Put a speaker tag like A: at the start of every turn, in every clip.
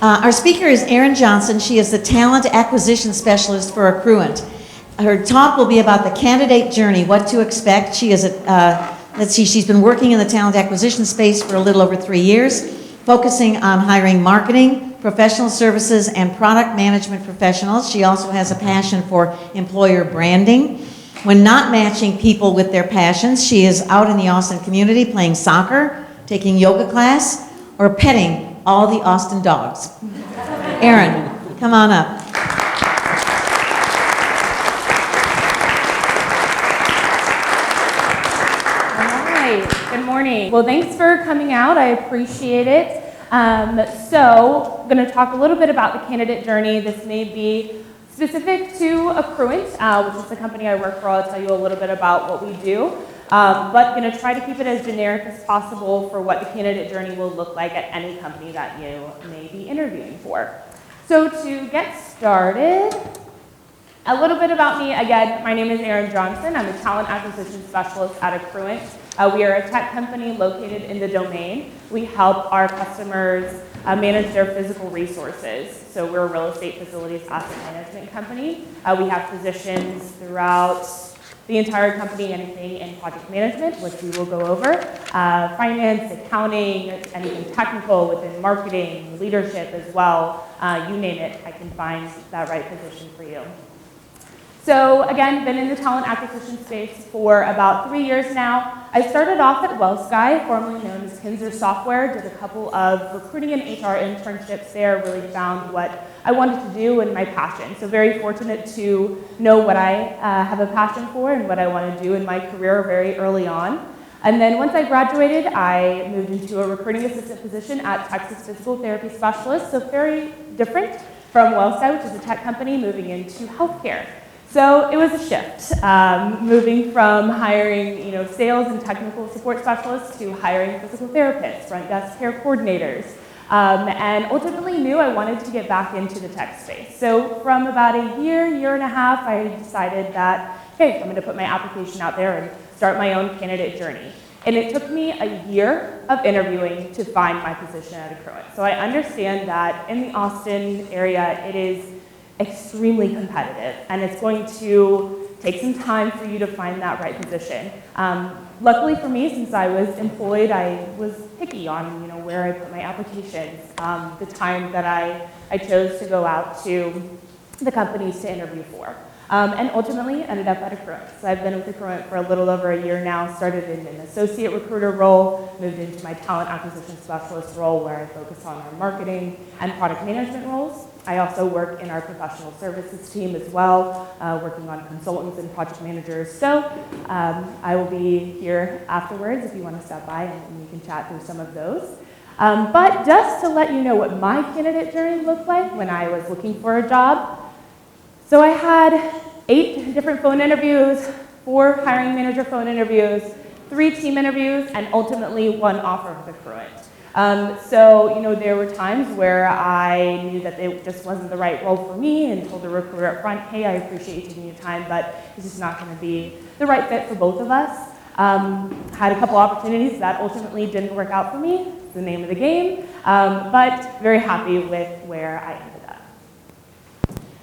A: Our speaker is Erin Johnson. She is the Talent Acquisition Specialist for Accruent. Her talk will be about the candidate journey, what to expect. She is she's been working in the talent acquisition space for a little over 3 years, focusing on hiring marketing, professional services, and product management professionals. She also has a passion for employer branding. When not matching people with their passions, she is out in the Austin community playing soccer, taking yoga class, or petting all the Austin dogs. Erin, come on up.
B: All right, good morning. Well, thanks for coming out. I appreciate it. So, I'm going to talk a little bit about the candidate journey. This may be specific to Accruent, which is the company I work for. I'll tell you a little bit about what we do. But going to try to keep it as generic as possible for what the candidate journey will look like at any company that you may be interviewing for. So to get started, a little bit about me. Again, my name is Erin Johnson. I'm a talent acquisition specialist at Accruent. We are a tech company located in the Domain. We help our customers manage their physical resources. So we're a real estate facilities asset management company. We have positions throughout the entire company, anything in project management, which we will go over, finance, accounting, anything technical within marketing, leadership as well, you name it, I can find that right position for you. So again, been in the talent acquisition space for about 3 years now. I started off at WellSky, formerly known as Kinzer Software, did a couple of recruiting and HR internships there, really found what I wanted to do and my passion. So very fortunate to know what I have a passion for and what I want to do in my career very early on. And then once I graduated, I moved into a recruiting assistant position at Texas Physical Therapy Specialist, so very different from WellSky, which is a tech company, moving into healthcare. So it was a shift, moving from hiring sales and technical support specialists to hiring physical therapists, front desk care coordinators, and ultimately knew I wanted to get back into the tech space. So from about a year and a half, I decided that, hey, I'm going to put my application out there and start my own candidate journey. And it took me a year of interviewing to find my position at Accruent. So I understand that in the Austin area, it is extremely competitive, and it's going to take some time for you to find that right position. Luckily for me, since I was employed, I was picky on where I put my applications, the time that I chose to go out to the companies to interview for. And ultimately ended up at Accruent. So I've been with Accruent for a little over a year now, started in an associate recruiter role, moved into my talent acquisition specialist role where I focus on our marketing and product management roles. I also work in our professional services team as well, working on consultants and project managers. So I will be here afterwards if you want to stop by and we can chat through some of those. But just to let you know what my candidate journey looked like when I was looking for a job. So I had 8 different phone interviews, 4 hiring manager phone interviews, 3 team interviews, and ultimately 1 offer with Accruent. So there were times where I knew that it just wasn't the right role for me and told the recruiter up front, hey, I appreciate you taking your time, but it's just not going to be the right fit for both of us. Had a couple opportunities that ultimately didn't work out for me. It's the name of the game, but very happy with where I ended up.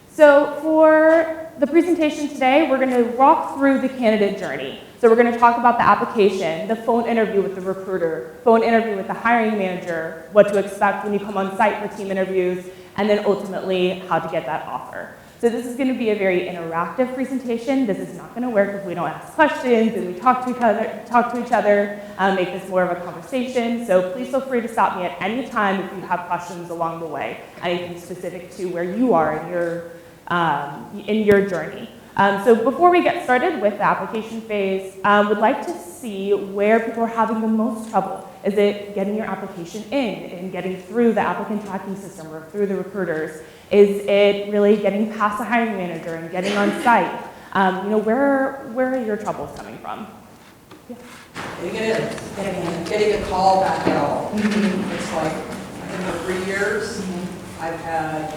B: So for the presentation today, we're going to walk through the candidate journey. So we're going to talk about the application, the phone interview with the recruiter, phone interview with the hiring manager, what to expect when you come on site for team interviews, and then ultimately how to get that offer. So this is going to be a very interactive presentation. This is not going to work if we don't ask questions and we talk to each other, make this more of a conversation. So please feel free to stop me at any time if you have questions along the way, anything specific to where you are in your journey. So before we get started with the application phase, would like to see where people are having the most trouble. Is it getting your application in and getting through the applicant tracking system or through the recruiters? Is it really getting past the hiring manager and getting on site? Where are your troubles coming from? Yeah.
C: Getting a call back at all. It's like, in the 3 years, I've had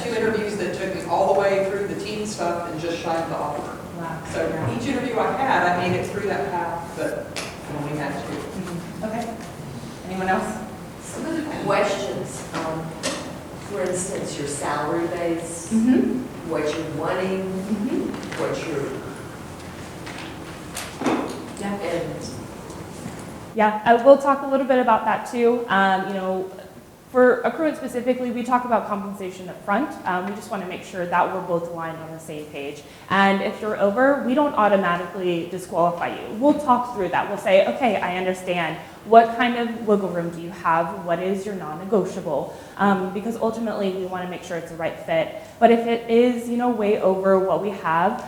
C: two interviews that took me all the way through the team stuff and just shy of the offer.
B: Wow.
C: So each interview I had, I made it through that path, but I only had two.
B: Okay. Anyone else?
D: Some of the questions, for instance, your salary base, what you're wanting, what you're,
B: We'll talk a little bit about that too. For accruant specifically, we talk about compensation up front. We just want to make sure that we're both aligned on the same page. And if you're over, we don't automatically disqualify you. We'll talk through that. We'll say, okay, I understand. What kind of wiggle room do you have? What is your non-negotiable? Because ultimately, we want to make sure it's the right fit. But if it is, way over what we have,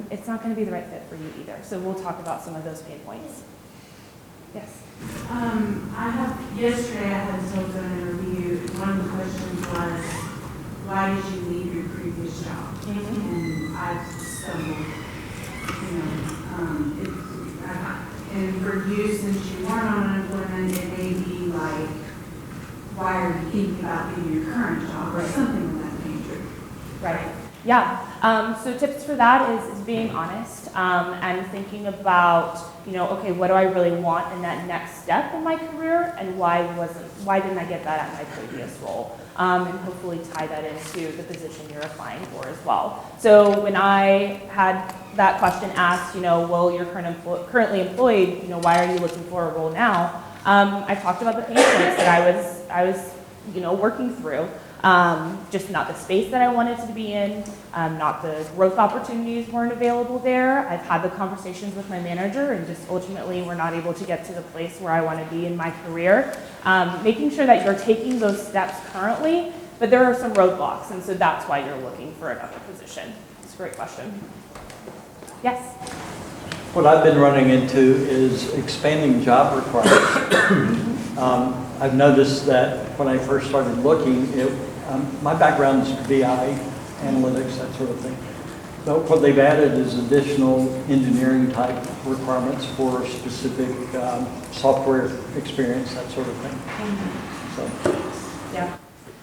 B: it's not going to be the right fit for you either. So we'll talk about some of those pain points. Yes.
E: Yesterday I had to an interview. One of the questions was, why did you leave your previous job? And I stumbled, and for you, since you weren't on unemployment, it may be like, why are you thinking about leaving your current job or something of that nature?
B: Right. Yeah. So tips for that is being honest and thinking about, okay, what do I really want in that next step in my career, and why didn't I get that at my previous role? And hopefully tie that into the position you're applying for as well. So when I had that question asked, well, you're currently employed, why are you looking for a role now? I talked about the pain points that I was working through. Just not the space that I wanted to be in, not the growth opportunities weren't available there. I've had the conversations with my manager and just ultimately we're not able to get to the place where I want to be in my career. Making sure that you're taking those steps currently, but there are some roadblocks, and so that's why you're looking for another position. It's a great question. Yes?
F: What I've been running into is expanding job requirements. I've noticed that when I first started looking, my background is BI, analytics, that sort of thing. But what they've added is additional engineering type requirements for specific software experience, that sort of thing. So.
B: Yeah.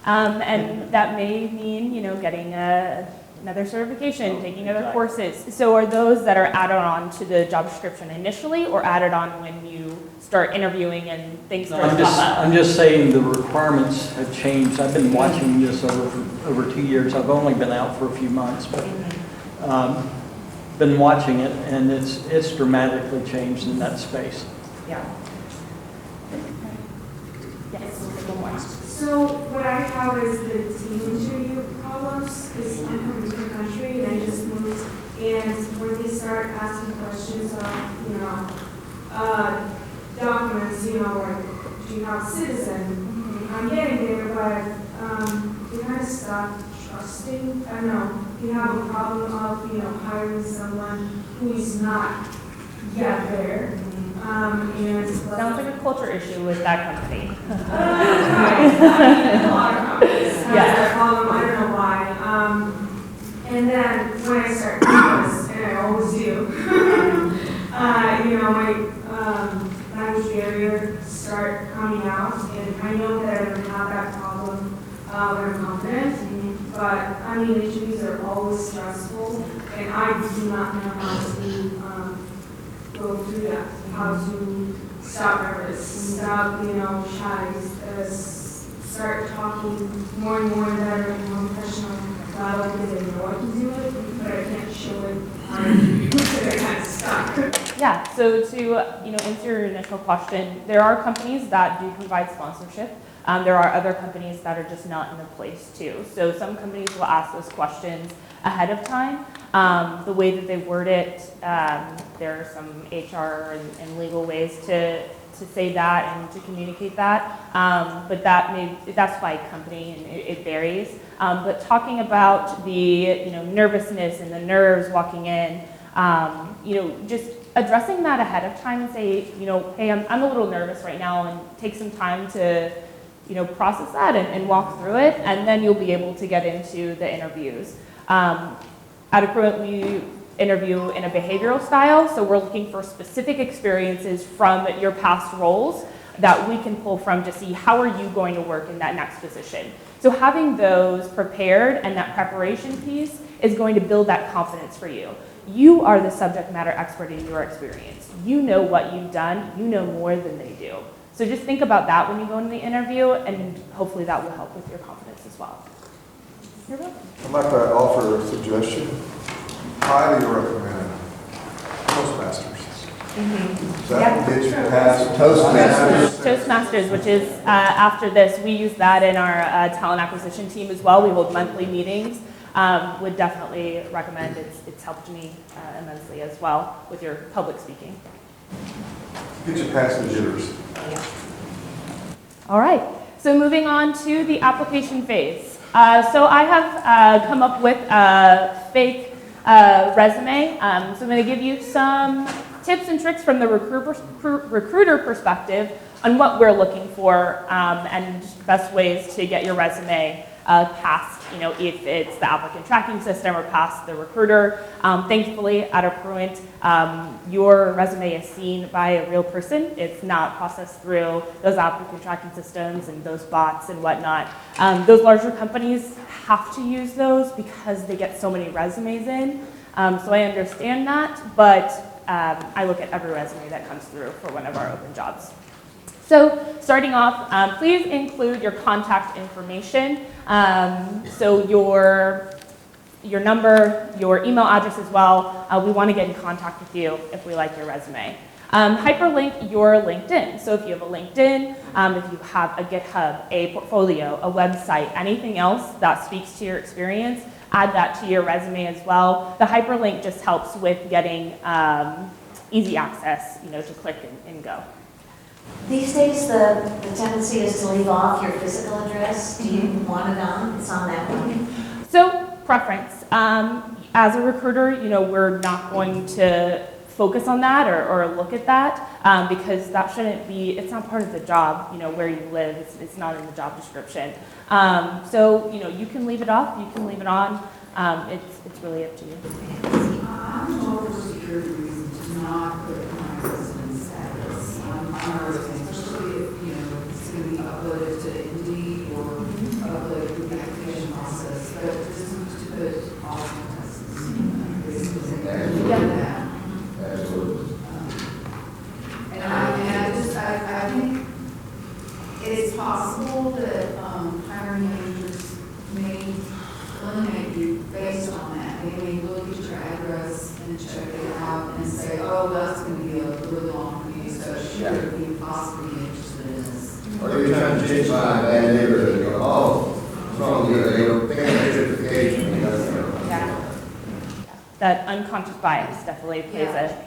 B: And that may mean, getting another certification, taking other courses. So are those that are added on to the job description initially, or added on when you start interviewing and things start to pop up?
F: I'm just saying the requirements have changed. I've been watching this over 2 years. I've only been out for a few months, but been watching it, and it's dramatically changed in that space.
B: Yeah. Yes, one more.
E: So what I have is the team interview problems, because I'm from a different country and I just moved, and when they start asking questions of, documents, like, do you have a citizen? I'm getting there, but they kind of stop trusting. I don't know, you have a problem of, hiring someone who is not yet there. And
B: Sounds like a culture issue with that company.
E: a lot of companies have that problem. I don't know why. And then when I start doing this, and I always do, my language barrier start coming out, and I know that I don't have that problem when I'm confident. But interviews are always stressful, and I do not know how to go through that. How to stop nervous, stop, shy, start talking more and more better and more professional because I know I can do it, but I can't show it. I kind of stuck.
B: Yeah, so to answer your initial question, there are companies that do provide sponsorship. There are other companies that are just not in a place to. So some companies will ask those questions ahead of time. The way that they word it, there are some HR and legal ways to say that and to communicate that, but that's by company and it varies. But talking about the nervousness and the nerves walking in, just addressing that ahead of time and say, hey, I'm a little nervous right now, and take some time to process that and walk through it, and then you'll be able to get into the interviews. At Accruent, we interview in a behavioral style, so we're looking for specific experiences from your past roles that we can pull from to see how are you going to work in that next position. So having those prepared and that preparation piece is going to build that confidence for you. You are the subject matter expert in your experience. You know what you've done, you know more than they do. So just think about that when you go into the interview, and hopefully that will help with your confidence as well. You're welcome.
G: I'd like to offer a suggestion. Highly recommend Toastmasters. That will get you past Toastmasters.
B: Toastmasters, which is after this, we use that in our talent acquisition team as well. We hold monthly meetings. Would definitely recommend. It's helped me immensely as well with your public speaking.
G: Get you past the jitters.
B: All right, so moving on to the application phase. So I have come up with a fake resume. So I'm going to give you some tips and tricks from the recruiter perspective on what we're looking for and best ways to get your resume past, if it's the applicant tracking system or past the recruiter. Thankfully, at Accruent, your resume is seen by a real person. It's not processed through those applicant tracking systems and those bots and whatnot. Those larger companies have to use those because they get so many resumes in. So I understand that, but I look at every resume that comes through for one of our open jobs. So starting off, please include your contact information. So your number, your email address as well. We want to get in contact with you if we like your resume. Hyperlink your LinkedIn. So if you have a LinkedIn, if you have a GitHub, a portfolio, a website, anything else that speaks to your experience, add that to your resume as well. The hyperlink just helps with getting easy access, to click and go.
A: These days, the tendency is to leave off your physical address. Do you want it on? It's on that one.
B: So, preference. As a recruiter, we're not going to focus on that or look at that because that shouldn't be, it's not part of the job, where you live. It's not in the job description. So, you can leave it off, you can leave it on. It's really up to you.
H: I'm told for security reasons to not put my residence status on my resume, especially if, it's going to be uploaded to Indeed or uploaded through the application process, but just to put all my tests basically that.
G: Absolutely.
H: And I think it's possible that hiring managers may eliminate you based on that. They may look at your address and check it out and say, oh, that's going to be a really long commute, so should we possibly be interested in this?
I: Or you're trying to change my bad neighborhood and go, oh, what's wrong with you? They don't think of gentrification.
B: Yeah. That unconscious bias definitely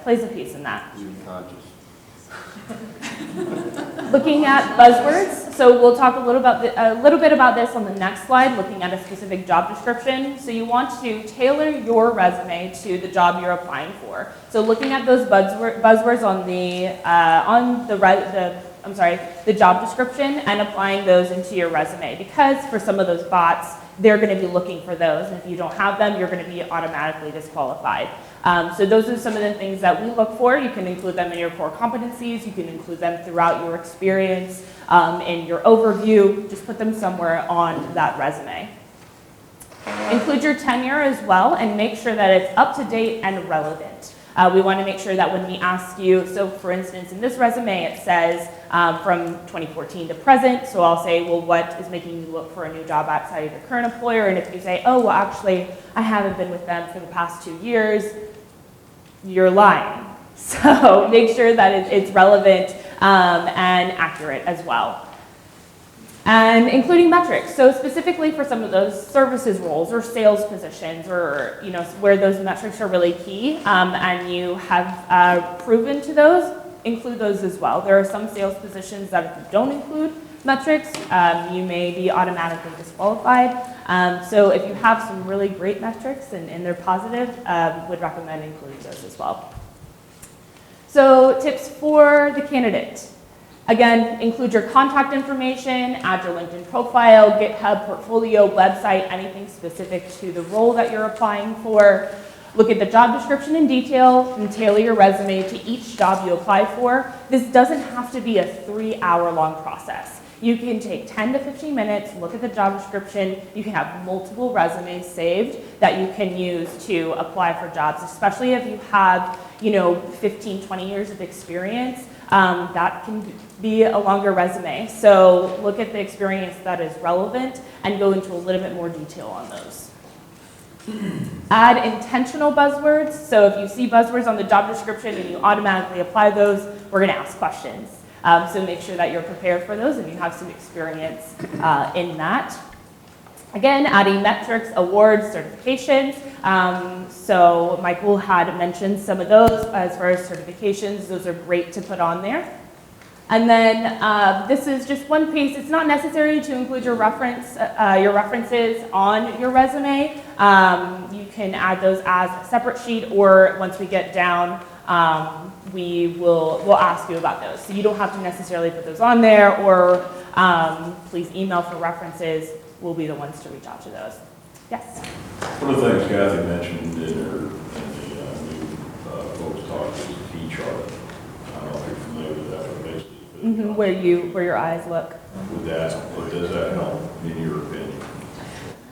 B: plays a piece in that.
I: Unconscious.
B: Looking at buzzwords, so we'll talk a little bit about this on the next slide, looking at a specific job description. So you want to tailor your resume to the job you're applying for. So looking at those buzzwords on the job description and applying those into your resume, because for some of those bots, they're going to be looking for those, and if you don't have them, you're going to be automatically disqualified. So those are some of the things that we look for. You can include them in your core competencies. You can include them throughout your experience, in your overview. Just put them somewhere on that resume. Include your tenure as well, and make sure that it's up to date and relevant. We want to make sure that when we ask you, so for instance, in this resume, it says from 2014 to present. So I'll say, well, what is making you look for a new job outside of your current employer? And if you say, oh, well, actually, I haven't been with them for the past 2 years, you're lying. So make sure that it's relevant and accurate as well. And including metrics. So specifically for some of those services roles or sales positions, or where those metrics are really key, and you have proven to those, include those as well. There are some sales positions that if you don't include metrics, you may be automatically disqualified. So if you have some really great metrics and they're positive, would recommend including those as well. So tips for the candidate. Again, include your contact information, add your LinkedIn profile, GitHub, portfolio, website, anything specific to the role that you're applying for. Look at the job description in detail and tailor your resume to each job you apply for. This doesn't have to be a 3-hour-long process. You can take 10 to 15 minutes, look at the job description. You can have multiple resumes saved that you can use to apply for jobs, especially if you have 15, 20 years of experience. That can be a longer resume. So look at the experience that is relevant and go into a little bit more detail on those. Add intentional buzzwords. So if you see buzzwords on the job description and you automatically apply those, we're going to ask questions. So make sure that you're prepared for those and you have some experience in that. Again, adding metrics, awards, certifications. So Michael had mentioned some of those as far as certifications. Those are great to put on there. And then this is just one piece. It's not necessary to include your references on your resume. You can add those as a separate sheet, or once we get down, we'll ask you about those. So you don't have to necessarily put those on there, or please email for references. We'll be the ones to reach out to those. Yes?
J: One of the things Kathy mentioned in the new folks talk is the T chart. I don't know if you're familiar with that, but basically.
B: Where your eyes look.
J: Does that help in your opinion?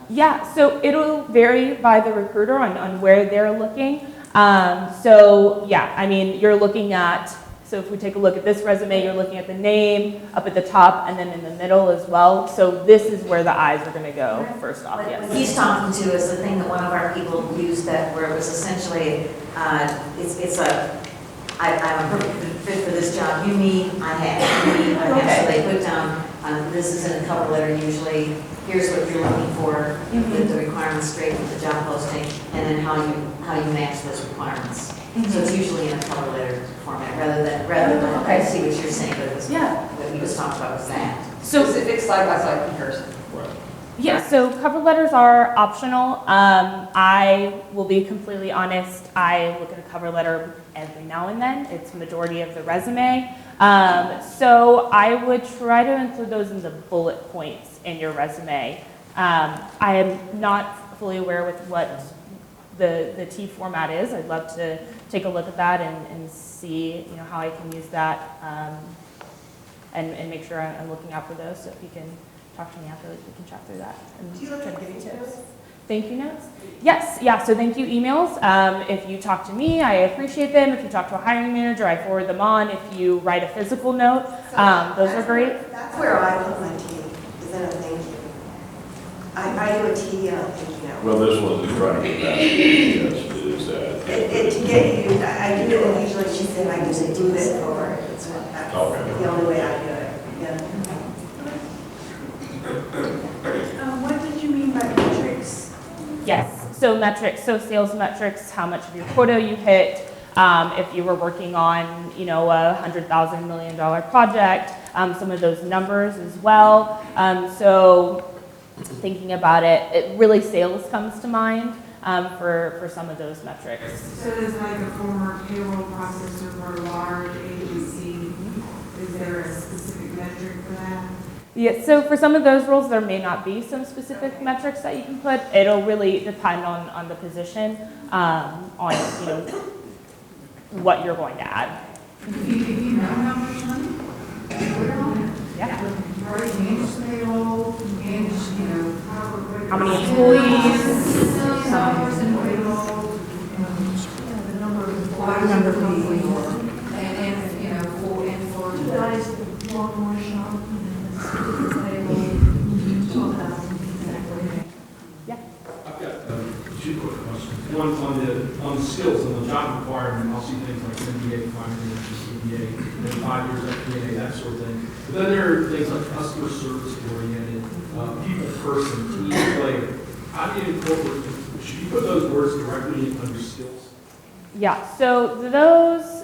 B: Yeah, so it'll vary by the recruiter on where they're looking. So yeah, I mean, you're looking at, so if we take a look at this resume, you're looking at the name up at the top and then in the middle as well. So this is where the eyes are going to go first off. Yes.
A: What he's talking to is the thing that one of our people used, that where it was essentially, I'm a perfect fit for this job. You mean I have. So they put down, this is in a cover letter usually. Here's what you're looking for, the requirements straight from the job posting, and then how you match those requirements. So it's usually in a cover letter format rather than I see what you're saying, but it was what he was talking about was that.
B: So
C: Specific side-by-side comparison.
J: Right.
B: Yeah, so cover letters are optional. I will be completely honest, I look at a cover letter every now and then. It's the majority of the resume. So I would try to include those in the bullet points in your resume. I am not fully aware with what the T format is. I'd love to take a look at that and see how I can use that and make sure I'm looking out for those. So if you can talk to me after, we can chat through that and try to give you tips. Thank you notes? Yes, yeah, so thank you emails. If you talk to me, I appreciate them. If you talk to a hiring manager, I forward them on. If you write a physical note, those are great.
K: That's where I put my T, is in a thank you. I do a T and a thank you note.
J: Well, this one is trying to get back to yes, it is that.
K: To get you, I do it, usually she said I usually do this for her. That's the only way I do it, yeah.
E: What did you mean by metrics?
B: Yes, so metrics, so sales metrics, how much of your quota you hit, if you were working on, a $100,000 million project, some of those numbers as well. So thinking about it, really sales comes to mind for some of those metrics.
E: So as like a former payroll processor for a large agency, is there a specific metric for that?
B: Yeah, so for some of those roles, there may not be some specific metrics that you can put. It'll really depend on the position, on what you're going to add.
H: If you know how much money, put it on it.
B: Yeah.
H: Already manage the payroll, manage,
B: How many employees?
H: $1 million in payroll, the number of employees, and for you guys, one more shop.
B: Yeah.
L: I've got two quick questions. on the skills, on the job requirement, I'll see things like MBA, finance, MBA, and 5 years FBA, that sort of thing. But then there are things like customer service oriented, people person, team player. How do you incorporate, should you put those words directly under skills?
B: Yeah, so those,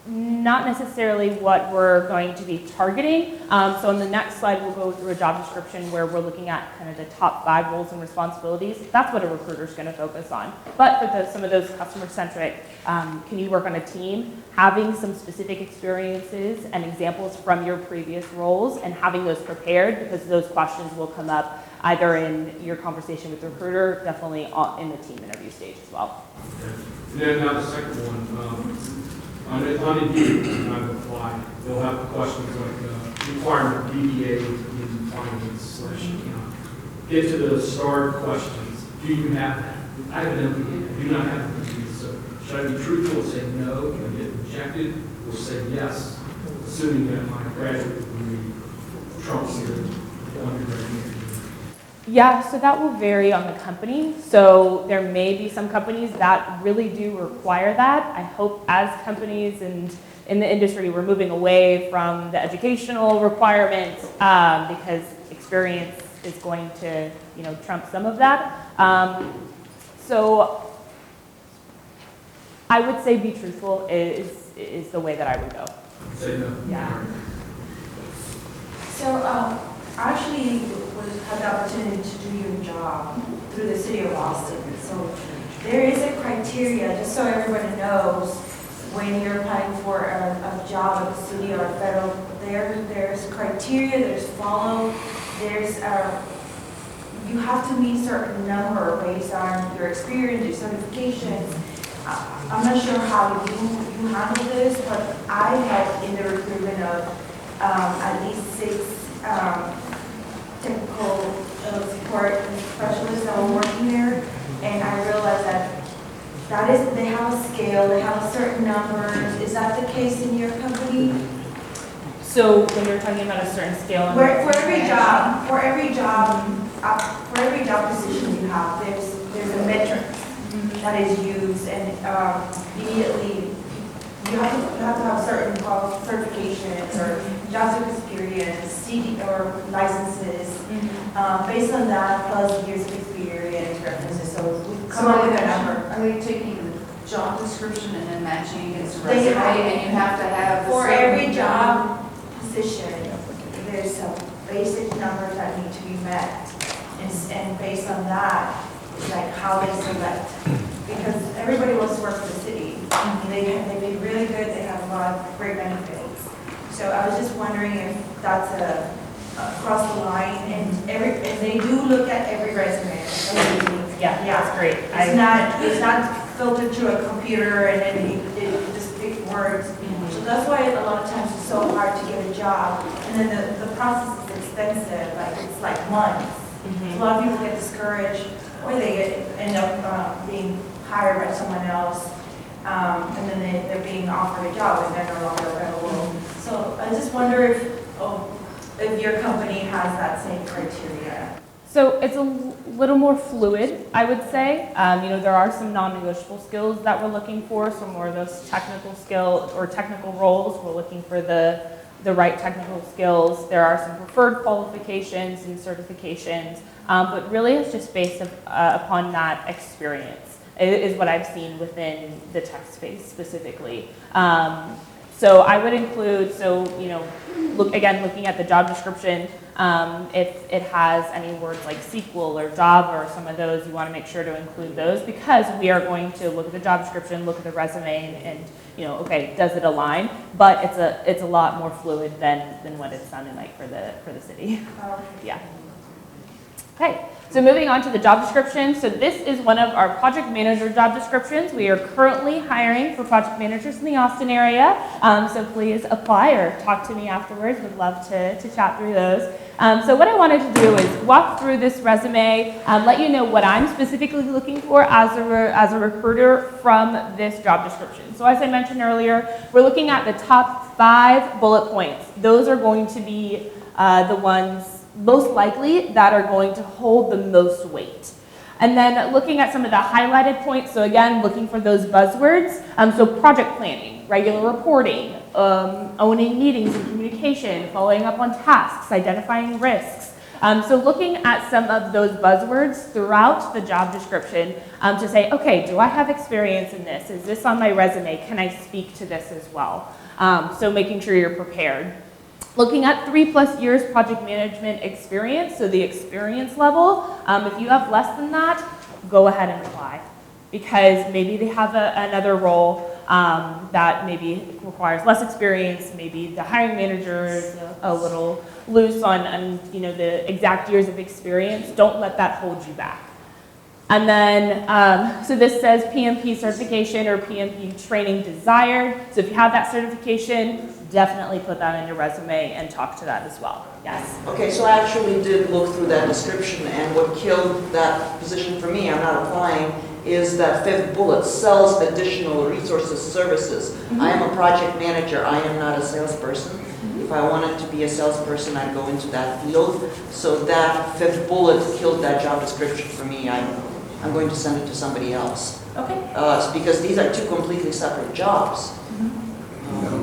B: not necessarily what we're going to be targeting. So on the next slide, we'll go through a job description where we're looking at kind of the top 5 roles and responsibilities. That's what a recruiter is going to focus on. But for some of those customer-centric, can you work on a team? Having some specific experiences and examples from your previous roles and having those prepared, because those questions will come up either in your conversation with the recruiter, definitely in the team interview stage as well.
L: Okay. And then now the second one. On Indeed, when I apply, they'll have questions like requirement BBA in finance / get to the start questions. Do you have that? I have an MBA. I do not have an MBA. So should I be truthful and say no and get rejected, or say yes, assuming that my graduate degree trumps your undergraduate degree?
B: Yeah, so that will vary on the company. So there may be some companies that really do require that. I hope as companies and in the industry, we're moving away from the educational requirements because experience is going to, trump some of that. So I would say be truthful is the way that I would go.
L: Say no.
B: Yeah.
K: So, actually had the opportunity to do your job through the city of Austin. So there is a criteria, just so everybody knows, when you're applying for a job at the city or federal, there's criteria, there's follow, there's you have to meet a certain number based on your experience, your certifications. I'm not sure how you handle this, but I had in the recruitment of at least 6 technical support specialists that were working there, and I realized that they have a scale, they have a certain numbers. Is that the case in your company?
B: So when you're talking about a certain scale,
K: For every job position you have, there's a metric that is used, and immediately you have to have certain certifications or jobs of experience, CD or licenses, based on that plus years of experience, references. So we come up with a number.
H: Are they taking the job description and then matching against a
K: They
H: resume,
K: have-
H: and you have to have
K: For
H: certain-
K: every job position, there's some basic numbers that need to be met, and based on that, it's like how they select. Because everybody wants to work for the city. They pay really good, they have a lot of great benefits. So I was just wondering if that's across the line, and they do look at every resume.
B: yeah, that's great.
K: It's not filtered through a computer and then it just pick words. So that's why a lot of times it's so hard to get a job. And then the process is expensive, it's like months. A lot of people get discouraged, or they end up being hired by someone else, and then they're being offered a job and they're no longer available. So I just wonder if your company has that same criteria.
B: So it's a little more fluid, I would say. There are some non-negotiable skills that we're looking for, so more of those technical skills or technical roles. We're looking for the right technical skills. There are some preferred qualifications and certifications, but really it's just based upon that experience is what I've seen within the tech space specifically. So I would include, looking at the job description, if it has any words like SQL or Java or some of those, you want to make sure to include those, because we are going to look at the job description, look at the resume, and okay, does it align? But it's a lot more fluid than what it's sounding like for the city. Yeah. Okay, so moving on to the job description. So this is one of our project manager job descriptions. We are currently hiring for project managers in the Austin area. So please apply or talk to me afterwards. Would love to chat through those. So what I wanted to do is walk through this resume, let you know what I'm specifically looking for as a recruiter from this job description. So as I mentioned earlier, we're looking at the top 5 bullet points. Those are going to be the ones most likely that are going to hold the most weight. And then looking at some of the highlighted points, so again, looking for those buzzwords. So project planning, regular reporting, owning meetings and communication, following up on tasks, identifying risks. So looking at some of those buzzwords throughout the job description to say, okay, do I have experience in this? Is this on my resume? Can I speak to this as well? So making sure you're prepared. Looking at 3+ years project management experience, so the experience level. If you have less than that, go ahead and apply, because maybe they have another role that maybe requires less experience. Maybe the hiring manager is a little loose on the exact years of experience. Don't let that hold you back. And then, so this says PMP certification or PMP training desired. So if you have that certification, definitely put that in your resume and talk to that as well. Yes?
M: Okay, so I actually did look through that description, and what killed that position for me, I'm not applying, is that 5th bullet, sells additional resources, services. I am a project manager, I am not a salesperson. If I wanted to be a salesperson, I'd go into that field. So that 5th bullet killed that job description for me. I'm going to send it to somebody else.
B: Okay.
M: Because these are two completely separate jobs.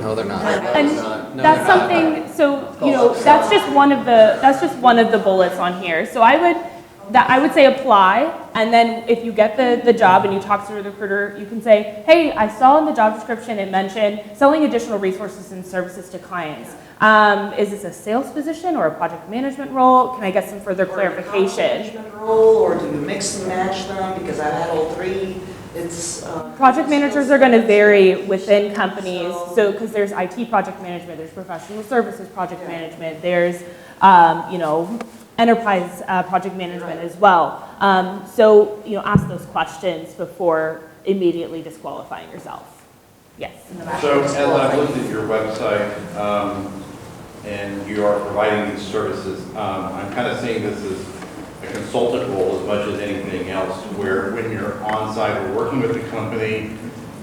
N: No, they're not.
B: And that's something, so, that's just one of the bullets on here. So I would say apply, and then if you get the job and you talk to the recruiter, you can say, hey, I saw in the job description it mentioned selling additional resources and services to clients. Is this a sales position or a project management role? Can I get some further clarification?
M: Role, or do you mix and match them? Because I've had all three. It's
B: project managers are going to vary within companies. So because there's IT project management, there's professional services project management, there's enterprise project management as well. So ask those questions before immediately disqualifying yourself. Yes.
J: So as I've looked at your website, and you are providing these services, I'm kind of seeing this as a consultant role as much as anything else, where when you're on site or working with the company,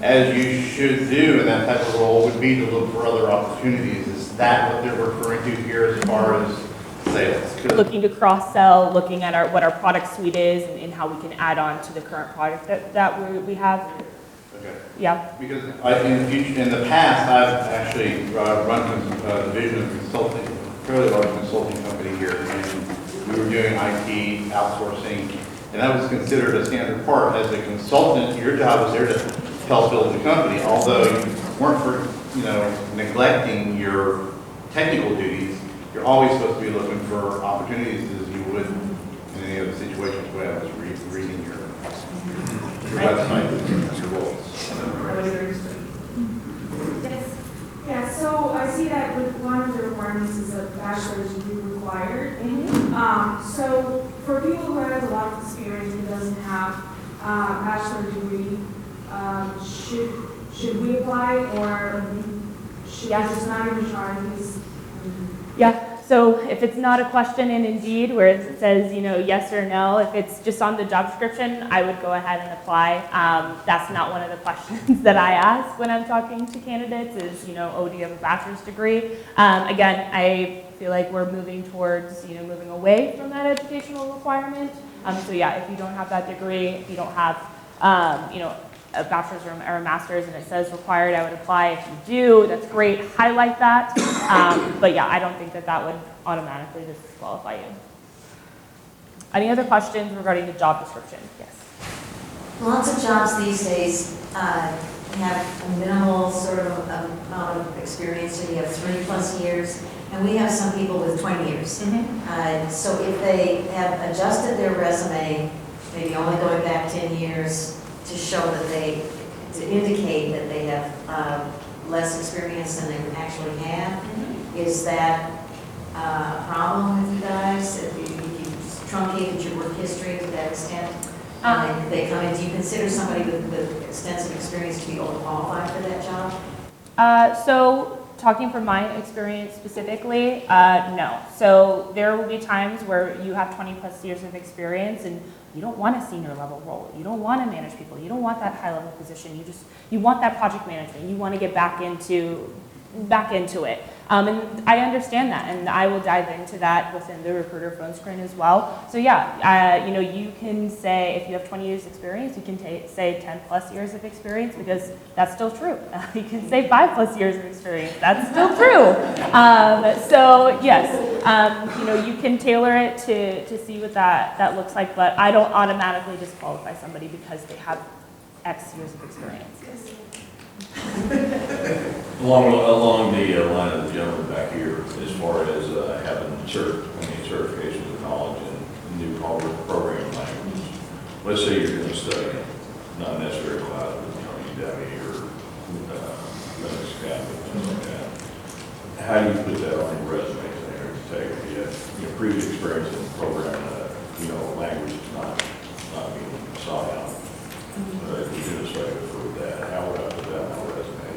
J: as you should do in that type of role, would be to look for other opportunities. Is that what they're referring to here as far as sales?
B: Looking to cross-sell, looking at what our product suite is and how we can add on to the current product that we have.
J: Okay.
B: Yeah.
J: Because in the past, I've actually run a division of consulting, fairly large consulting company here, and we were doing IT outsourcing, and that was considered a standard part. As a consultant, your job was there to help build the company, although you weren't neglecting your technical duties. You're always supposed to be looking for opportunities as you would in any other situations. Where I was reading your website, your roles.
E: Yeah, so I see that with one of the requirements is a bachelor's degree required. So for people who have a lot of experience who doesn't have a bachelor's degree, should we apply, or should I just not even try these?
B: Yeah. So if it's not a question in Indeed where it says, yes or no, if it's just on the job description, I would go ahead and apply. That's not one of the questions that I ask when I'm talking to candidates is, oh, do you have a bachelor's degree? Again, I feel like we're moving towards, moving away from that educational requirement. So yeah, if you don't have that degree, if you don't have, a bachelor's or a master's and it says required, I would apply. If you do, that's great, highlight that. But yeah, I don't think that would automatically disqualify you. Any other questions regarding the job description? Yes.
A: Lots of jobs these days have a minimal sort of amount of experience, so you have 3+ years, and we have some people with 20 years. So if they have adjusted their resume, maybe only going back 10 years, to show that to indicate that they have less experience than they actually have. Is that a problem with you guys? If you truncated your work history to that extent? If they come in, do you consider somebody with extensive experience to be overqualified for that job?
B: So talking from my experience specifically, no. So there will be times where you have 20+ years of experience and you don't want a senior level role. You don't want to manage people. You don't want that high level position. You want that project management. You want to get back into back into it. And I understand that, and I will dive into that within the recruiter phone screen as well. So yeah, you know, you can say, if you have 20 years experience, you can say 10 plus years of experience, because that's still true. You can say 5 plus years of experience, that's still true. So yes, you know, you can tailor it to see what that looks like, but I don't automatically disqualify somebody because they have X years of experience.
O: Along the line of the gentleman back here, as far as having certifications of knowledge and new programming languages. Let's say you're going to study, not necessarily cloud, but Udemy or Linux Academy, things like that. How do you put that on your resume? If you have previous experience in programming, a language is not being sought out. But if you're going to study for that, how would I put that on my resume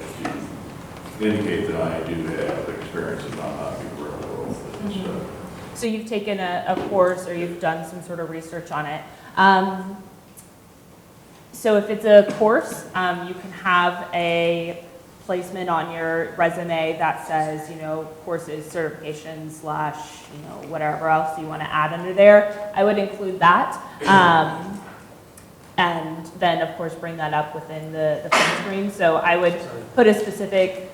O: to indicate that I do have experience and not be real world and stuff?
B: So you've taken a course, or you've done some sort of research on it. So if it's a course, you can have a placement on your resume that says, you know, courses, certifications, / whatever else you want to add under there. I would include that. And then, of course, bring that up within the phone screen. So I would put a specific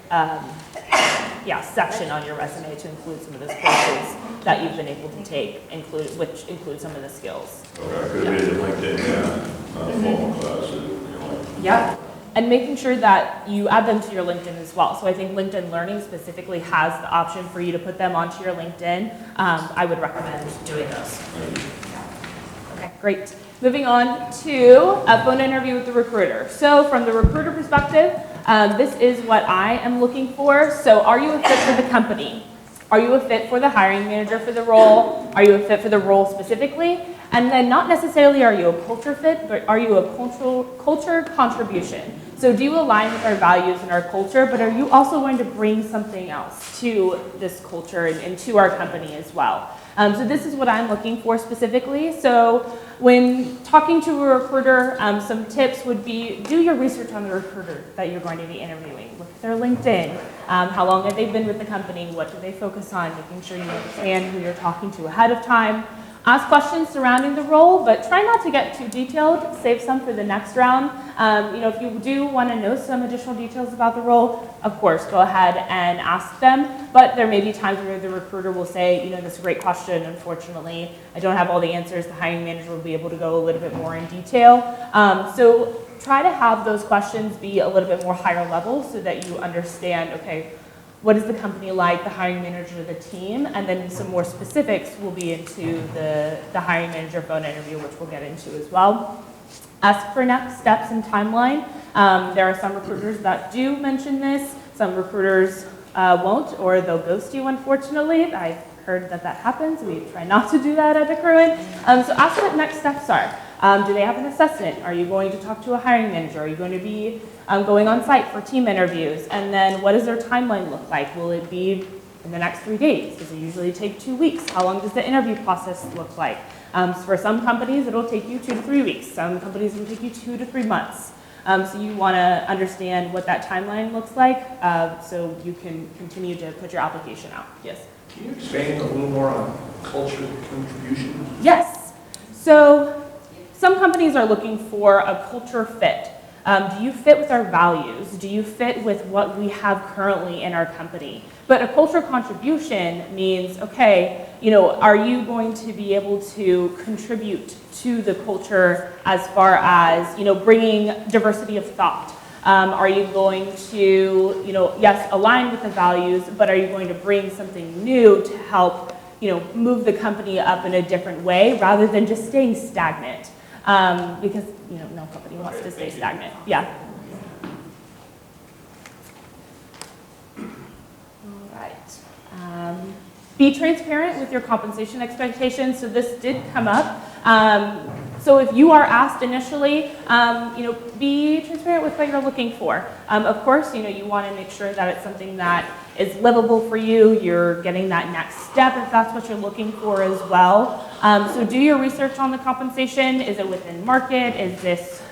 B: section on your resume to include some of those courses that you've been able to take, which include some of the skills.
O: Okay, could be the LinkedIn formal classes.
B: Yep. And making sure that you add them to your LinkedIn as well. So I think LinkedIn Learning specifically has the option for you to put them onto your LinkedIn. I would recommend doing those. Okay, great. Moving on to a phone interview with the recruiter. So from the recruiter perspective, this is what I am looking for. So are you a fit for the company? Are you a fit for the hiring manager for the role? Are you a fit for the role specifically? And then not necessarily are you a culture fit, but are you a culture contribution? So do you align with our values and our culture, but are you also going to bring something else to this culture and to our company as well? So this is what I'm looking for specifically. So when talking to a recruiter, some tips would be do your research on the recruiter that you're going to be interviewing. Look at their LinkedIn. How long have they been with the company? What do they focus on? Making sure you understand who you're talking to ahead of time. Ask questions surrounding the role, but try not to get too detailed. Save some for the next round. If you do want to know some additional details about the role, of course, go ahead and ask them. But there may be times where the recruiter will say, this is a great question. Unfortunately, I don't have all the answers. The hiring manager will be able to go a little bit more in detail. So try to have those questions be a little bit more higher level so that you understand, okay, what is the company like, the hiring manager, the team, and then some more specifics will be into the hiring manager phone interview, which we'll get into as well. Ask for next steps and timeline. There are some recruiters that do mention this. Some recruiters won't, or they'll ghost you, unfortunately. I've heard that happens. We try not to do that at Accruent. So ask what next steps are. Do they have an assessment? Are you going to talk to a hiring manager? Are you going to be going on site for team interviews? And then what does their timeline look like? Will it be in the next 3 days? Does it usually take 2 weeks? How long does the interview process look like? For some companies, it'll take you 2 to 3 weeks. Some companies will take you 2 to 3 months. So you want to understand what that timeline looks like so you can continue to put your application out. Yes?
P: Can you expand a little more on culture contribution?
B: Yes. So some companies are looking for a culture fit. Do you fit with our values? Do you fit with what we have currently in our company? But a culture contribution means, okay, are you going to be able to contribute to the culture as far as, bringing diversity of thought? Are you going to, yes, align with the values, but are you going to bring something new to help, move the company up in a different way rather than just staying stagnant? Because, no company wants to stay stagnant. Yeah. All right. Be transparent with your compensation expectations. So this did come up. So if you are asked initially, be transparent with what you're looking for. Of course, you want to make sure that it's something that is livable for you. You're getting that next step if that's what you're looking for as well. So do your research on the compensation. Is it within market? Is this,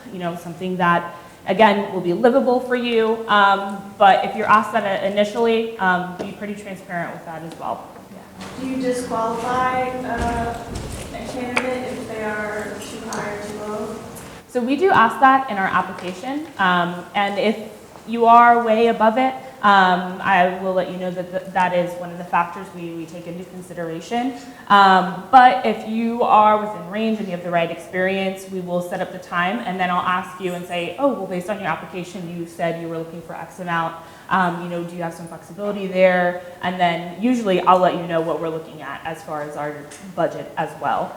B: something that again, will be livable for you. But if you're asked that initially, be pretty transparent with that as well.
K: Do you disqualify a candidate if they are too high or too low?
B: So we do ask that in our application, and if you are way above it, I will let you know that that is one of the factors we take into consideration. But if you are within range and you have the right experience, we will set up the time, and then I'll ask you and say, oh, well, based on your application, you said you were looking for X amount. Do you have some flexibility there? And then usually I'll let you know what we're looking at as far as our budget as well.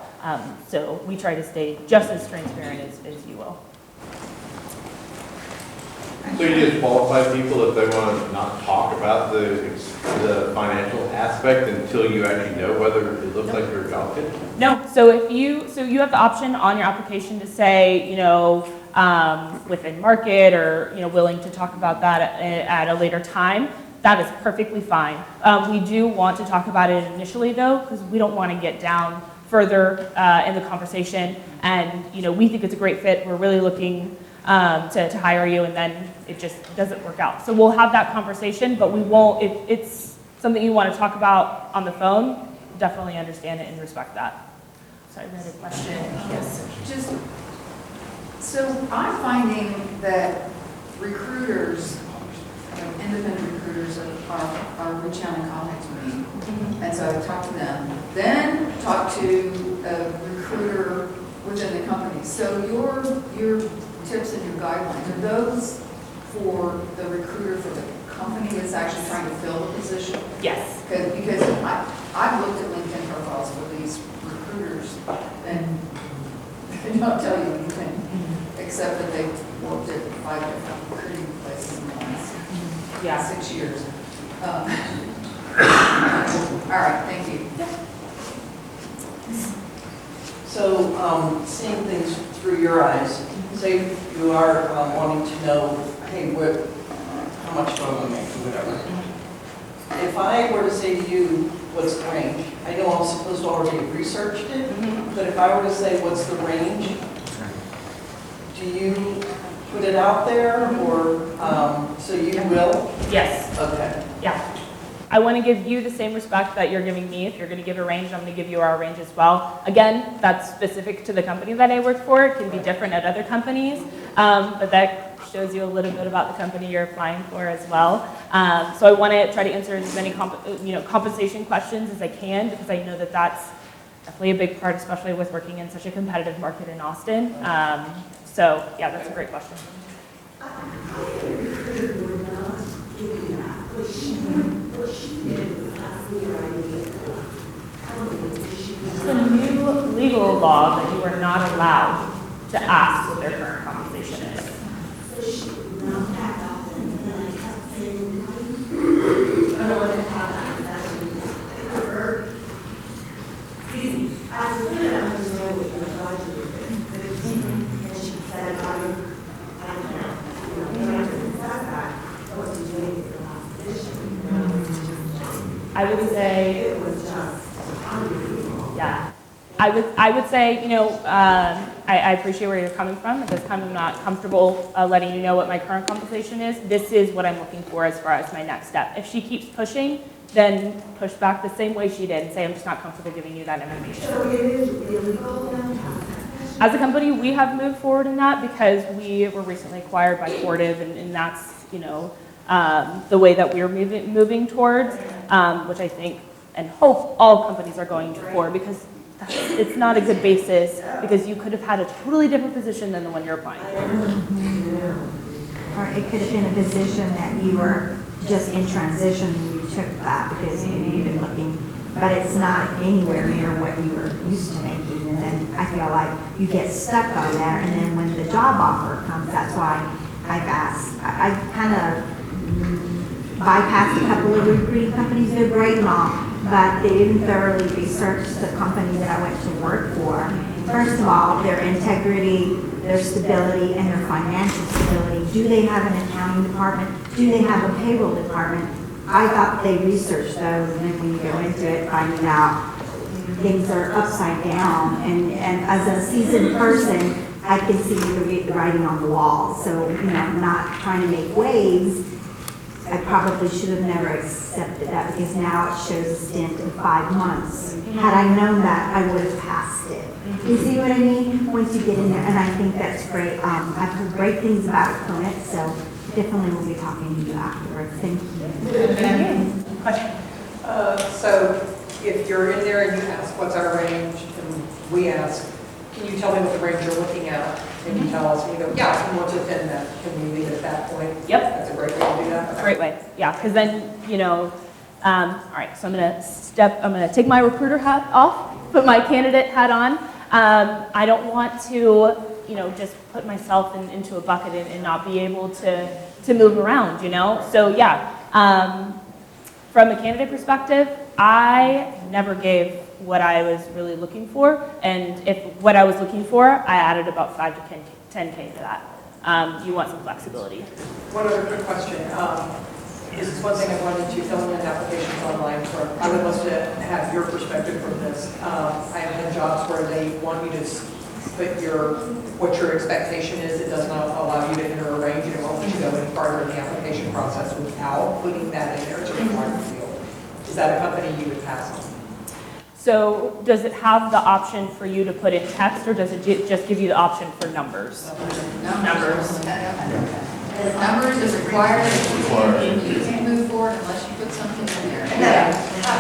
B: So we try to stay just as transparent as you will.
J: So you disqualify people if they want to not talk about the financial aspect until you actually know whether it looks like they're a job fit?
B: No, so you have the option on your application to say, within market or, willing to talk about that at a later time. That is perfectly fine. We do want to talk about it initially though, because we don't want to get down further in the conversation. And, we think it's a great fit. We're really looking to hire you, and then it just doesn't work out. So we'll have that conversation, but we won't, if it's something you want to talk about on the phone, definitely understand it and respect that. So I read a question. Yes.
H: So I'm finding that recruiters, independent recruiters are reaching out and contacting me. And so I talk to them, then talk to a recruiter within the company. So your tips and your guidelines, are those for the recruiter for the company that's actually trying to fill the position?
B: Yes.
H: Because I've looked at LinkedIn profiles for these recruiters and they don't tell you anything, except that they've worked at 5 different recruiting places in the last 6 years. All right, thank you.
Q: So, seeing things through your eyes, say you are wanting to know, hey, how much do I want to make, or whatever. If I were to say to you, what's the range? I know I'm supposed to already have researched it, but if I were to say, what's the range? Do you put it out there, or, so you will?
B: Yes.
Q: Okay.
B: Yeah. I want to give you the same respect that you're giving me. If you're going to give a range, I'm going to give you our range as well. Again, that's specific to the company that I work for. It can be different at other companies, but that shows you a little bit about the company you're applying for as well. So I want to try to answer as many compensation questions as I can, because I know that that's definitely a big part, especially with working in such a competitive market in Austin. So yeah, that's a great question. It's a new legal law that you are not allowed to ask what their current compensation is. I would say, yeah. I would say, I appreciate where you're coming from. At this time, I'm not comfortable letting you know what my current compensation is. This is what I'm looking for as far as my next step. If she keeps pushing, then push back the same way she did and say, I'm just not comfortable giving you that information.
E: So it is illegal then?
B: As a company, we have moved forward in that because we were recently acquired by Fortive, and that's, the way that we're moving towards, which I think and hope all companies are going for, because it's not a good basis, because you could have had a totally different position than the one you're applying for.
R: Or it could have been a position that you were just in transition and you took that because you've been looking, but it's not anywhere near what you were used to making. And then I feel like you get stuck on there, and then when the job offer comes, that's why I've asked. I kind of bypassed a couple of recruiting companies. They're great and all, but they didn't thoroughly research the company that I went to work for. First of all, their integrity, their stability, and their financial stability. Do they have an accounting department? Do they have a payroll department? I thought they researched those, and then when you go into it, finding out things are upside down. And as a seasoned person, I can see the writing on the wall. So, you know, not trying to make waves, I probably should have never accepted that because now it shows a stint of 5 months. Had I known that, I would have passed it. You see what I mean? Once you get in there, and I think that's great. I've heard great things about it from it, so definitely we'll be talking to you afterwards. Thank you.
B: Question?
C: So if you're in there and you ask, what's our range, and we ask, can you tell me what the range you're looking at? And you tell us, and we go, yeah, and what's within that? Can we leave it at that point?
B: Yep.
C: That's a great way to do that.
B: Great way, yeah, because then, you know, all right, so I'm gonna take my recruiter hat off, put my candidate hat on. I don't want to, you know, just put myself into a bucket and not be able to move around, you know? So yeah, from a candidate perspective, I never gave what I was really looking for, and if what I was looking for, I added about 5 to 10K to that. You want some flexibility.
C: One other quick question. This is one thing I wanted to fill in applications online for. I would love to have your perspective from this. I have had jobs where they want you to put what your expectation is. It does not allow you to enter a range. It won't let you go any farther in the application process without putting that in there. It's a requirement field. Is that a company you would pass on?
B: So does it have the option for you to put in text, or does it just give you the option for numbers? Numbers.
H: Numbers is required, you can't move forward unless you put something in there.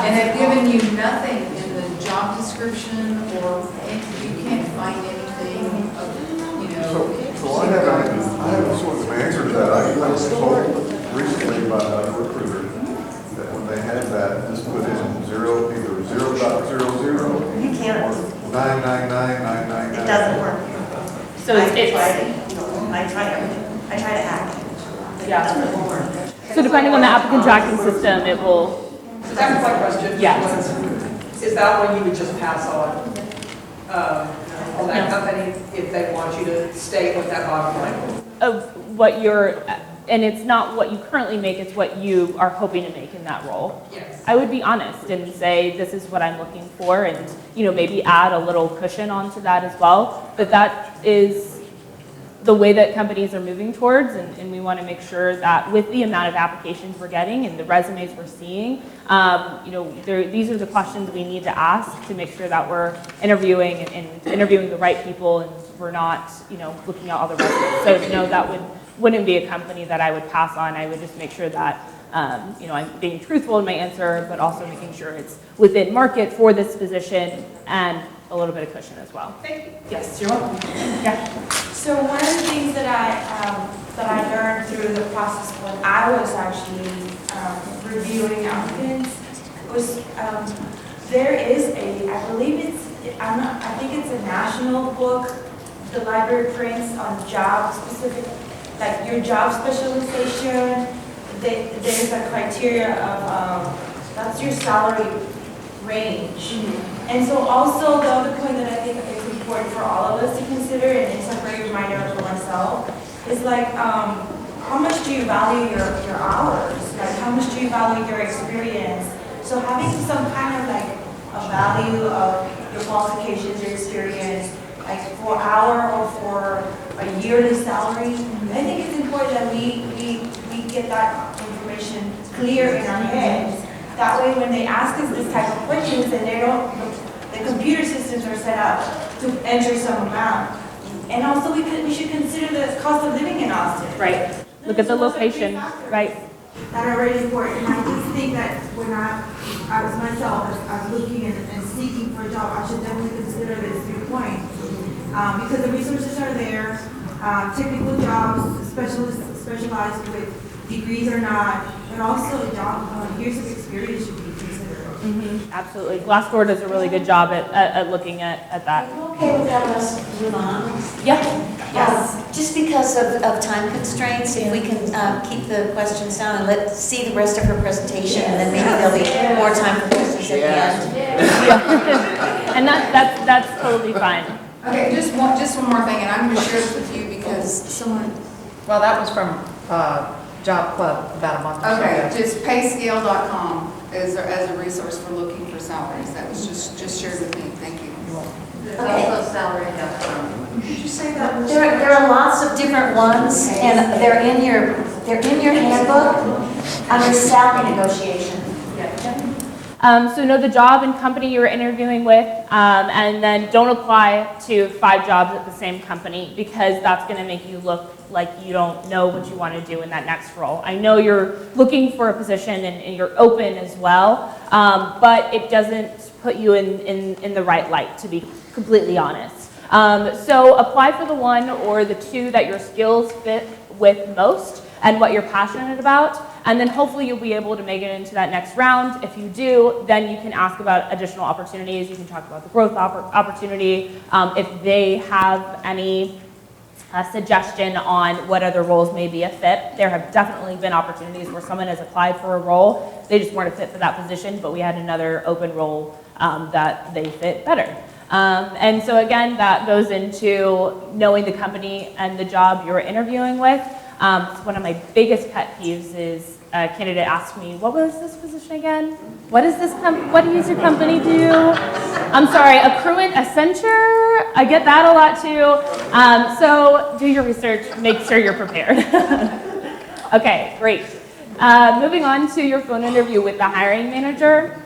H: And they've given you nothing in the job description, or you can't find anything, you know.
G: So I have sort of an answer to that. I was told recently by a recruiter that when they had that, just put in either 0.00
R: You can't.
G: or 99999.
R: It doesn't work.
B: So
R: I try to act.
B: Yeah. So depending on the applicant tracking system, it will.
C: So that was my question.
B: Yes.
C: Is that one you would just pass on that company if they want you to stay with that bottom line?
B: Of what you're, and it's not what you currently make, it's what you are hoping to make in that role.
C: Yes.
B: I would be honest and say, this is what I'm looking for, and, you know, maybe add a little cushion onto that as well. But that is the way that companies are moving towards, and we want to make sure that with the amount of applications we're getting and the resumes we're seeing, you know, these are the questions we need to ask to make sure that we're interviewing and interviewing the right people, and we're not, you know, looking at all the resumes. So no, that wouldn't be a company that I would pass on. I would just make sure that, you know, I'm being truthful in my answer, but also making sure it's within market for this position and a little bit of cushion as well.
C: Thank you.
B: Yes, you're welcome. Yeah.
K: So one of the things that I learned through the process when I was actually reviewing applicants was there is I believe I think it's a national book the library prints on job specific, like your job specialization. There's a criteria of that's your salary range. And so also the other point that I think is important for all of us to consider, and it's a great reminder for myself, is like how much do you value your hours? Like how much do you value your experience? So having some kind of like a value of your qualifications, your experience, like for hour or for a yearly salary, I think it's important that we get that information clear in our heads. That way when they ask us this type of questions, and the computer systems are set up to enter some amount. And also we should consider the cost of living in Austin.
B: Right. Look at the location, right?
R: That are really important. And I just think that when I was myself, I was looking and seeking for a job, I should definitely consider this viewpoint. Because the resources are there, technical jobs, specialized with degrees or not, but also years of experience should be considered.
B: Absolutely. Glassdoor does a really good job at looking at that.
A: Are you okay with that, let's move on?
B: Yeah. Yes.
A: Just because of time constraints, if we can keep the questions down and let's see the rest of her presentation, and then maybe there'll be more time for questions at the end.
B: Yeah. And that's totally fine.
H: Okay, just one more thing, and I'm going to share this with you because someone.
C: Well, that was from Job Club about a month ago.
H: Okay, just payscale.com as a resource for looking for salaries. That was just shared with me. Thank you.
D: There's also salary.com. Did you say that?
A: There are lots of different ones, and they're in your handbook under salary negotiation.
B: So know the job and company you're interviewing with, and then don't apply to 5 jobs at the same company, because that's going to make you look like you don't know what you want to do in that next role. I know you're looking for a position and you're open as well, but it doesn't put you in the right light, to be completely honest. So apply for the 1 or the 2 that your skills fit with most and what you're passionate about, and then hopefully you'll be able to make it into that next round. If you do, then you can ask about additional opportunities. You can talk about the growth opportunity. If they have any suggestion on what other roles may be a fit. There have definitely been opportunities where someone has applied for a role, they just weren't a fit for that position, but we had another open role that they fit better. And so again, that goes into knowing the company and the job you're interviewing with. One of my biggest pet peeves is a candidate asked me, what was this position again? What does your company do? I'm sorry, accruant, Accenture? I get that a lot too. So do your research, make sure you're prepared. Okay, great. Moving on to your phone interview with the hiring manager.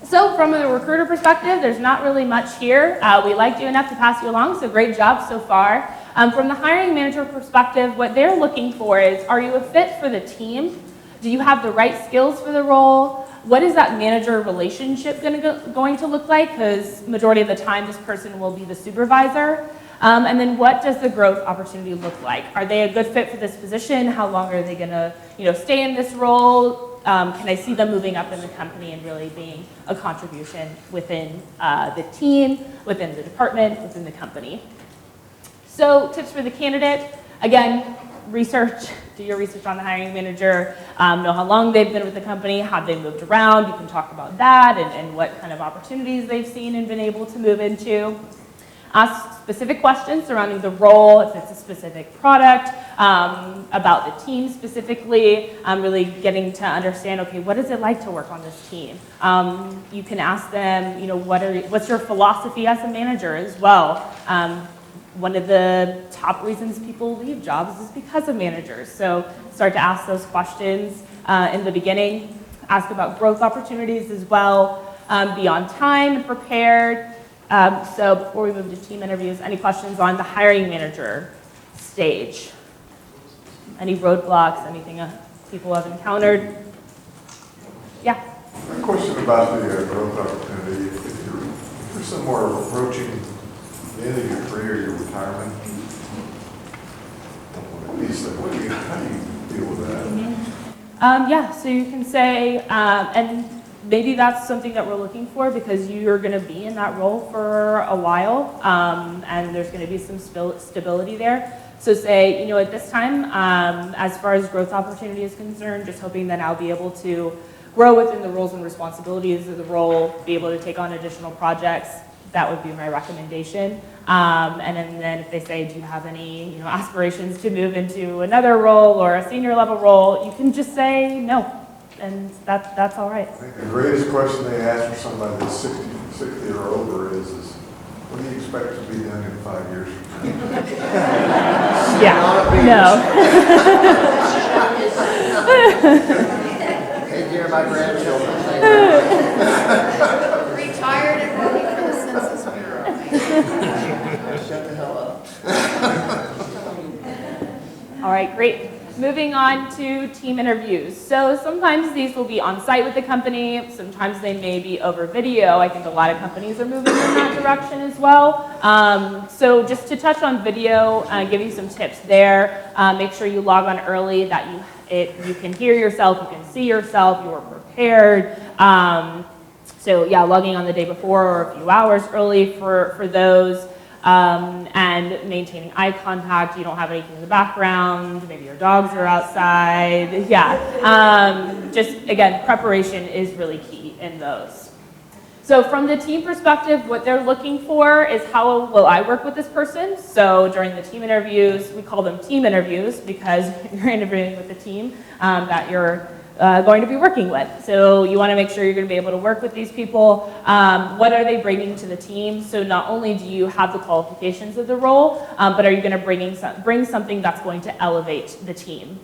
B: So from a recruiter perspective, there's not really much here. We liked you enough to pass you along, so great job so far. From the hiring manager perspective, what they're looking for is, are you a fit for the team? Do you have the right skills for the role? What is that manager relationship going to look like? Because majority of the time, this person will be the supervisor. And then what does the growth opportunity look like? Are they a good fit for this position? How long are they going to stay in this role? Can I see them moving up in the company and really being a contribution within the team, within the department, within the company? So tips for the candidate, again, do your research on the hiring manager, know how long they've been with the company, how they moved around. You can talk about that and what kind of opportunities they've seen and been able to move into. Ask specific questions surrounding the role, if it's a specific product, about the team specifically, really getting to understand, okay, what is it like to work on this team? You can ask them, what's your philosophy as a manager as well? One of the top reasons people leave jobs is because of managers. So start to ask those questions in the beginning. Ask about growth opportunities as well. Be on time and prepared. So before we move to team interviews, any questions on the hiring manager stage? Any roadblocks, anything people have encountered? Yeah?
G: A question about the growth opportunity. If you're somewhere approaching the end of your career, your retirement, how do you deal with that?
B: Yeah, so you can say, and maybe that's something that we're looking for because you're going to be in that role for a while, and there's going to be some stability there. So say, at this time, as far as growth opportunity is concerned, just hoping that I'll be able to grow within the roles and responsibilities of the role, be able to take on additional projects. That would be my recommendation. And then if they say, do you have any aspirations to move into another role or a senior level role, you can just say no. And that's all right.
G: I think the greatest question they ask for somebody that's 60 or over is what do you expect to be done in 5 years from now?
B: Yeah,
I: no. Take care of my grandchildren.
H: Retired and working for the Census Bureau.
I: Shut the hell up.
B: All right, great. Moving on to team interviews. So sometimes these will be on site with the company. Sometimes they may be over video. I think a lot of companies are moving in that direction as well. So just to touch on video, give you some tips there. Make sure you log on early, that you can hear yourself, you can see yourself, you are prepared. So yeah, logging on the day before or a few hours early for those. And maintaining eye contact. You don't have anything in the background. Maybe your dogs are outside. Yeah. Just again, preparation is really key in those. So from the team perspective, what they're looking for is how will I work with this person? So during the team interviews, we call them team interviews because you're interviewing with the team that you're going to be working with. So you want to make sure you're going to be able to work with these people. What are they bringing to the team? So not only do you have the qualifications of the role, but are you going to bring something that's going to elevate the team?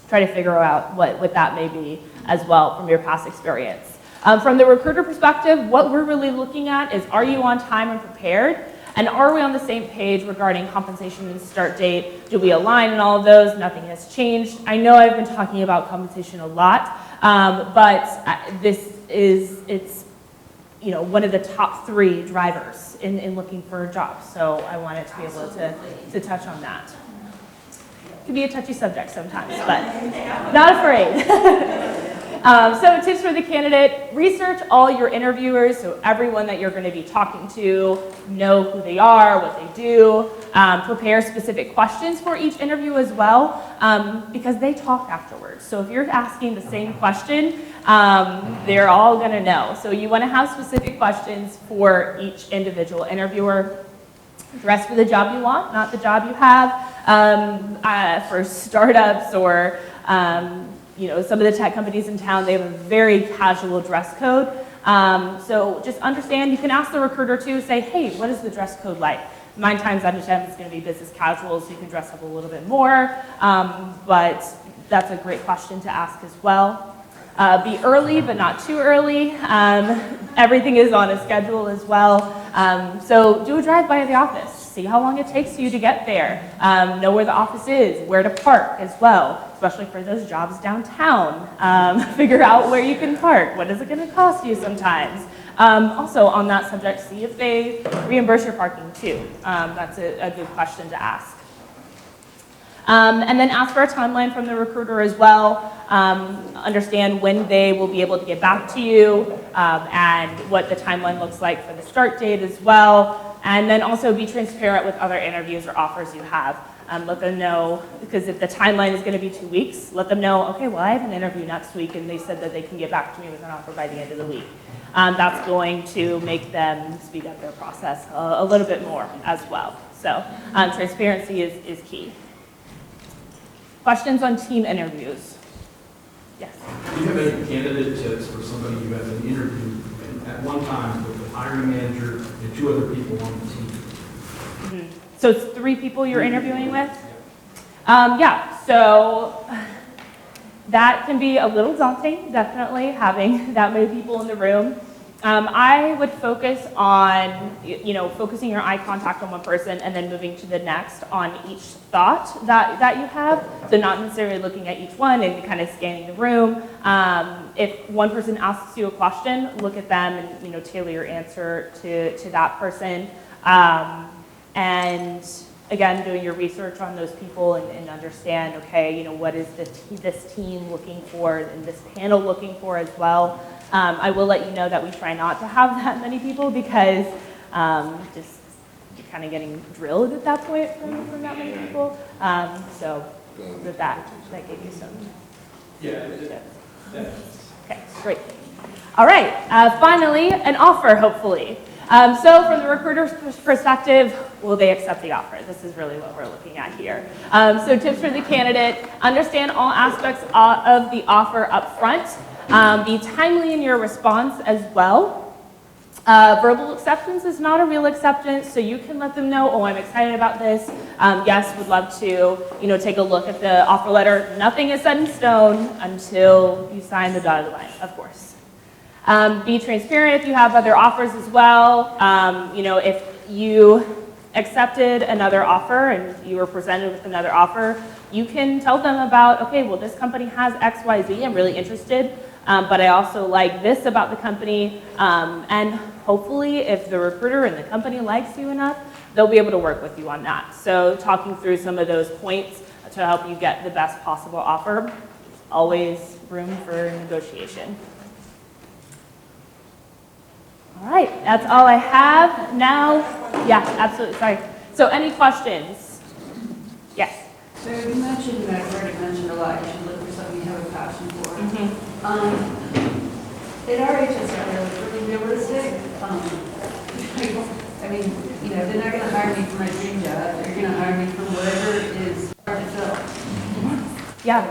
B: Try to figure out what that may be as well from your past experience. From the recruiter perspective, what we're really looking at is, are you on time and prepared? And are we on the same page regarding compensation and start date? Do we align in all of those? Nothing has changed. I know I've been talking about compensation a lot, but it's one of the top 3 drivers in looking for a job. So I wanted to be able to touch on that. It can be a touchy subject sometimes, but not afraid. So tips for the candidate: research all your interviewers, so everyone that you're going to be talking to, know who they are, what they do. Prepare specific questions for each interview as well, because they talk afterwards. So if you're asking the same question, they're all going to know. So you want to have specific questions for each individual interviewer. Dress for the job you want, not the job you have. For startups or some of the tech companies in town, they have a very casual dress code. So just understand, you can ask the recruiter too, say, hey, what is the dress code like? 9 times out of 10 it's going to be business casual, so you can dress up a little bit more. But that's a great question to ask as well. Be early, but not too early. Everything is on a schedule as well. So do a drive-by of the office. See how long it takes you to get there. Know where the office is, where to park as well, especially for those jobs downtown. Figure out where you can park. What is it going to cost you sometimes? Also, on that subject, see if they reimburse your parking too. That's a good question to ask. And then ask for a timeline from the recruiter as well. Understand when they will be able to get back to you, and what the timeline looks like for the start date as well. And then also be transparent with other interviews or offers you have. Let them know, because if the timeline is going to be 2 weeks, let them know, okay, well, I have an interview next week, and they said that they can get back to me with an offer by the end of the week. That's going to make them speed up their process a little bit more as well. So transparency is key. Questions on team interviews? Yes.
L: Do you have any candidate tips for somebody who has an interview at one time with the hiring manager and 2 other people on the team?
B: Mm-hmm. So it's 3 people you're interviewing with? Yeah, so that can be a little daunting, definitely, having that many people in the room. I would focus on, focusing your eye contact on one person and then moving to the next on each thought that you have. So not necessarily looking at each one and kind of scanning the room. If one person asks you a question, look at them and, tailor your answer to that person. And again, doing your research on those people and understand, okay, what is this team looking for and this panel looking for as well. I will let you know that we try not to have that many people because just you're kind of getting drilled at that point from that many people. So that gave you some.
L: Yeah.
B: Okay, great. All right, finally, an offer, hopefully. So from the recruiter's perspective, will they accept the offer? This is really what we're looking at here. So tips for the candidate: understand all aspects of the offer up front. Be timely in your response as well. Verbal acceptance is not a real acceptance, so you can let them know, oh, I'm excited about this. Yes, would love to, take a look at the offer letter. Nothing is set in stone until you sign the dotted line, of course. Be transparent if you have other offers as well. If you accepted another offer and you were presented with another offer, you can tell them about, okay, well, this company has X, Y, Z. I'm really interested. But I also like this about the company, and hopefully if the recruiter and the company likes you enough, they'll be able to work with you on that. So talking through some of those points to help you get the best possible offer, always room for negotiation. All right, that's all I have. Now, yeah, absolutely, sorry. So any questions? Yes.
H: So you mentioned, I've already mentioned a lot, you should look for something you have a passion for.
B: Mm-hmm.
H: At our age, it's not really realistic. They're not going to hire me for my dream job. They're going to hire me for whatever is hard to fill.
B: Yeah.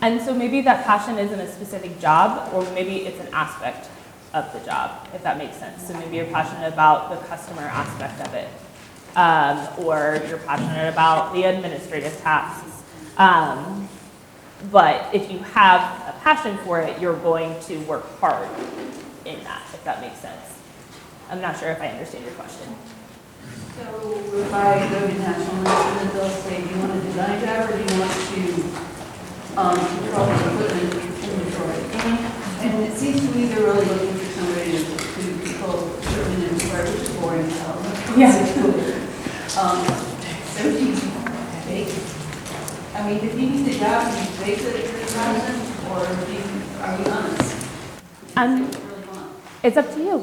B: And so maybe that passion isn't a specific job, or maybe it's an aspect of the job, if that makes sense. So maybe you're passionate about the customer aspect of it, or you're passionate about the administrative tasks. But if you have a passion for it, you're going to work hard in that, if that makes sense. I'm not sure if I understand your question.
H: So if I go to National Instruments, they'll say, do you want a design job or do you want to control the equipment inventory? And it seems to me they're really looking for somebody to control equipment inventory, which is boring. So do you bake? I mean, if you need the job, do you bake it for the person, or are you honest?
B: It's up to you.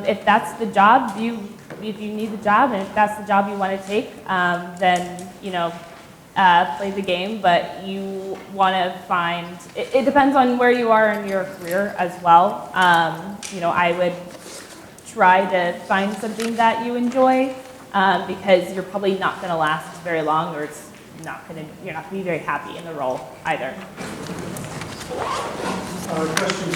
B: If that's the job, if you need the job, and if that's the job you want to take, then, you know, play the game, but you want to find, it depends on where you are in your career as well. You know, I would try to find something that you enjoy, because you're probably not going to last very long, or you're not going to be very happy in the role either.
L: Question,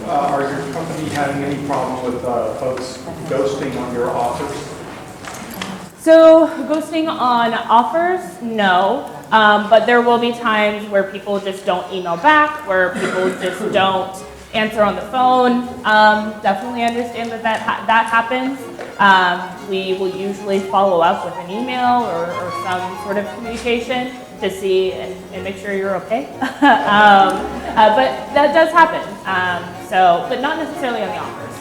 L: are your company having any problem with folks ghosting on your offers?
B: So ghosting on offers, no. But there will be times where people just don't email back, where people just don't answer on the phone. Definitely understand that happens. We will usually follow up with an email or some sort of communication to see and make sure you're okay. But that does happen. But not necessarily on the offers.